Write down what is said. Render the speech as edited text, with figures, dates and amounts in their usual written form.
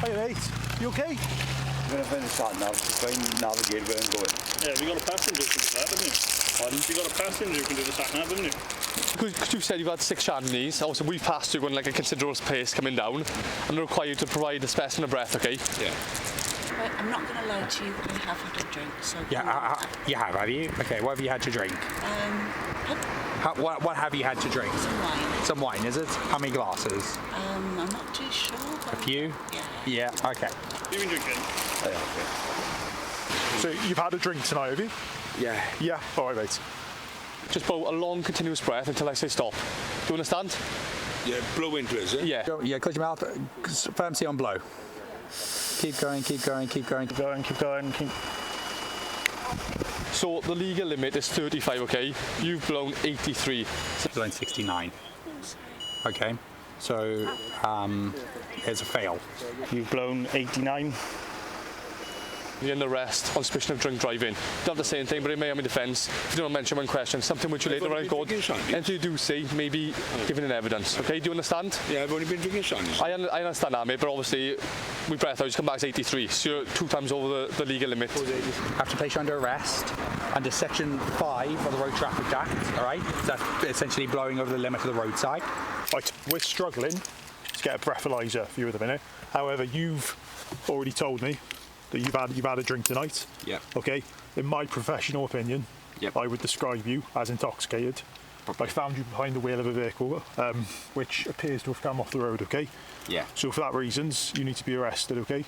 Hey mate, you okay? I'm going to find the sat nav to try and navigate where I'm going. Yeah, have you got a passenger who can do that, haven't you? Pardon? Have you got a passenger who can do the sat nav, haven't you? Because you said you've had 6 Chardonnays, also we've passed you going like a considerable pace coming down, and they're required to provide a specimen of breath, okay? Yeah. Right, I'm not going to lie to you, I have had a drink, so... Yeah, you have you? Okay, what have you had to drink? What have you had to drink? Some wine. Some wine, is it? How many glasses? I'm not too sure. A few? Yeah. Yeah, okay. You been drinking? So you've had a drink tonight, have you? Yeah. Yeah, alright mate. Just blow a long continuous breath until I say stop. Do you understand? Yeah, blow into it, is it? Yeah. Yeah, close your mouth, firm C on blow. Keep going, keep going, keep going. Keep going, keep going, keep... So the legal limit is 35, okay? You've blown 83. Blown 69. Okay, so it's a fail. You've blown 89. You're under arrest on suspicion of drink driving. Don't have to say anything, but it may have my defence. If you don't mention one question, something which you later on go. And if you do say, maybe giving an evidence, okay? Do you understand? Yeah, I've only been drinking shandies. I understand that, mate, but obviously, with breath out, you come back as 83, so you're 2 times over the legal limit. I have to place you under arrest under section 5 of the Road Traffic Act, all right? That's essentially blowing over the limit of the roadside. Right, we're struggling to get a breathalyser for you at the minute. However, you've already told me that you've had a drink tonight. Yeah. Okay. In my professional opinion, Yep. I would describe you as intoxicated. I found you behind the wheel of a vehicle, which appears to have come off the road. Okay. Yeah. So for that reasons, you need to be arrested. Okay.